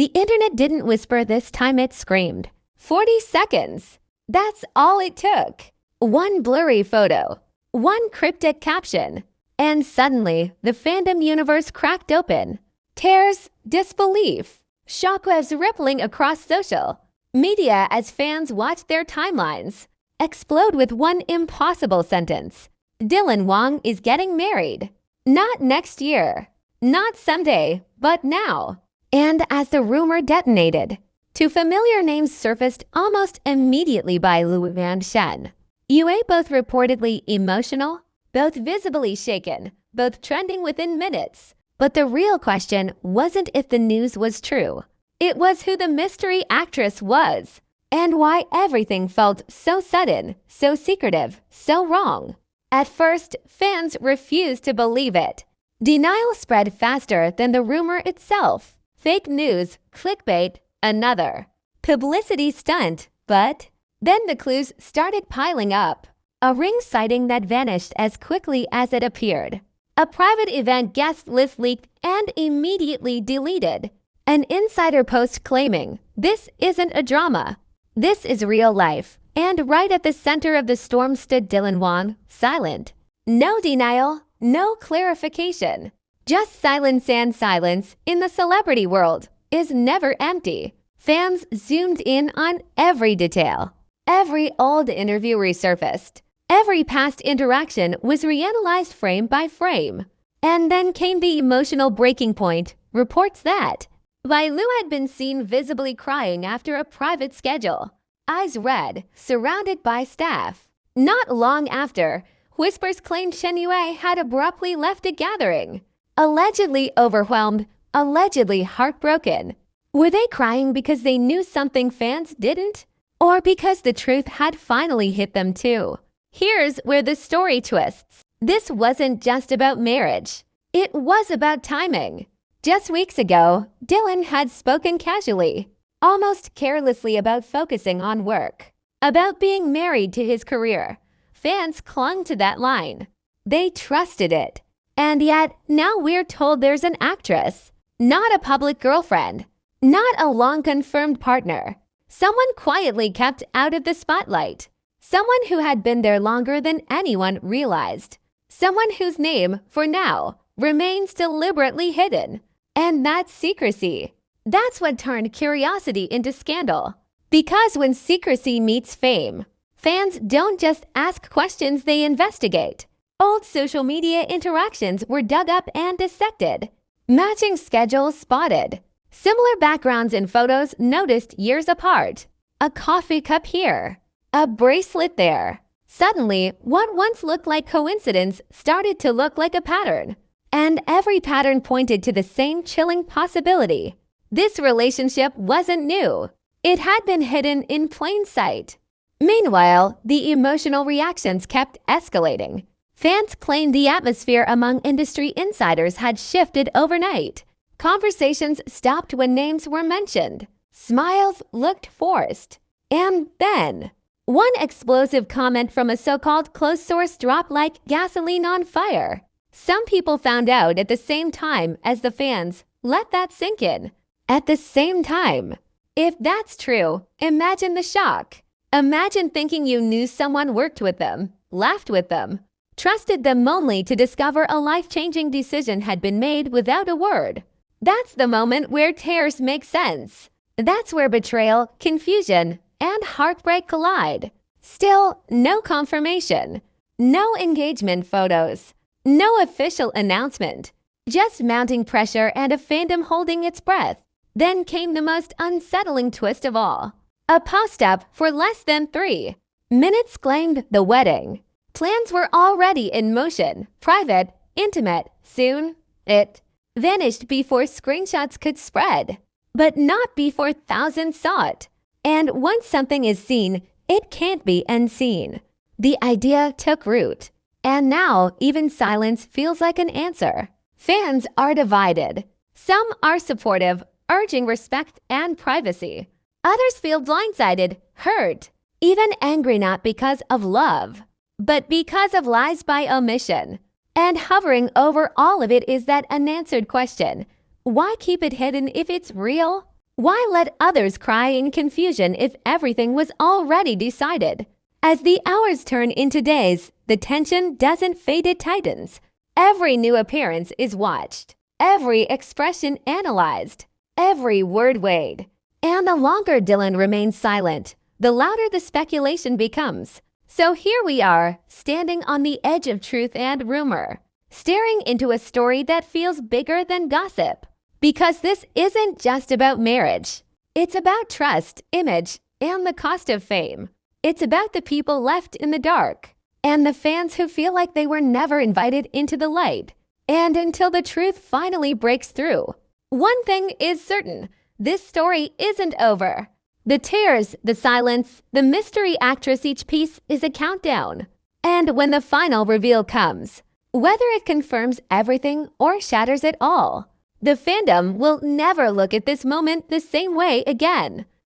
The internet didn't whisper this time, it screamed. 40 seconds! That's all it took. One blurry photo, one cryptic caption, and suddenly the fandom universe cracked open. Tears, disbelief, shockwaves rippling across social media as fans watched their timelines explode with one impossible sentence. Dylan Wang is getting married. Not next year, not someday, but now. And as the rumor detonated, two familiar names surfaced almost immediately by Lu and Shen Yue, both reportedly emotional, both visibly shaken, both trending within minutes. But the real question wasn't if the news was true. It was who the mystery actress was, and why everything felt so sudden, so secretive, so wrong. At first, fans refused to believe it. Denial spread faster than the rumor itself. Fake news, clickbait, another publicity stunt, but then the clues started piling up. A ring sighting that vanished as quickly as it appeared. A private event guest list leaked and immediately deleted. An insider post claiming, "This isn't a drama. This is real life." And right at the center of the storm stood Dylan Wang, silent. No denial, no clarification. Just silence, and silence in the celebrity world is never empty. Fans zoomed in on every detail. Every old interview resurfaced. Every past interaction was reanalyzed frame by frame. And then came the emotional breaking point. Reports that Bai Lu had been seen visibly crying after a private schedule. Eyes red, surrounded by staff. Not long after, whispers claimed Shen Yue had abruptly left a gathering. Allegedly overwhelmed, allegedly heartbroken. Were they crying because they knew something fans didn't? Or because the truth had finally hit them too? Here's where the story twists. This wasn't just about marriage. It was about timing. Just weeks ago, Dylan had spoken casually, almost carelessly, about focusing on work, about being married to his career. Fans clung to that line. They trusted it. And yet, now we're told there's an actress, not a public girlfriend, not a long-confirmed partner, someone quietly kept out of the spotlight, someone who had been there longer than anyone realized, someone whose name, for now, remains deliberately hidden. And that's secrecy. That's what turned curiosity into scandal. Because when secrecy meets fame, fans don't just ask questions, they investigate. Old social media interactions were dug up and dissected. Matching schedules spotted. Similar backgrounds in photos noticed years apart. A coffee cup here. A bracelet there. Suddenly, what once looked like coincidence started to look like a pattern. And every pattern pointed to the same chilling possibility. This relationship wasn't new. It had been hidden in plain sight. Meanwhile, the emotional reactions kept escalating. Fans claimed the atmosphere among industry insiders had shifted overnight. Conversations stopped when names were mentioned. Smiles looked forced. And then, one explosive comment from a so-called close source dropped like gasoline on fire. Some people found out at the same time as the fans. Let that sink in. At the same time. If that's true, imagine the shock. Imagine thinking you knew someone, worked with them, laughed with them, trusted them only to discover a life-changing decision had been made without a word. That's the moment where tears make sense. That's where betrayal, confusion, and heartbreak collide. Still, no confirmation. No engagement photos. No official announcement. Just mounting pressure and a fandom holding its breath. Then came the most unsettling twist of all. A post-up for less than 3 minutes claimed the wedding. Plans were already in motion, private, intimate. Soon, it vanished before screenshots could spread. But not before thousands saw it. And once something is seen, it can't be unseen. The idea took root. And now, even silence feels like an answer. Fans are divided. Some are supportive, urging respect and privacy. Others feel blindsided, hurt, even angry, not because of love, but because of lies by omission. And hovering over all of it is that unanswered question. Why keep it hidden if it's real? Why let others cry in confusion if everything was already decided? As the hours turn into days, the tension doesn't fade, it tightens. Every new appearance is watched, every expression analyzed, every word weighed. And the longer Dylan remains silent, the louder the speculation becomes. So here we are, standing on the edge of truth and rumor, staring into a story that feels bigger than gossip. Because this isn't just about marriage. It's about trust, image, and the cost of fame. It's about the people left in the dark, and the fans who feel like they were never invited into the light. And until the truth finally breaks through. One thing is certain, this story isn't over. The tears, the silence, the mystery actress, each piece is a countdown. And when the final reveal comes, whether it confirms everything or shatters it all, the fandom will never look at this moment the same way again.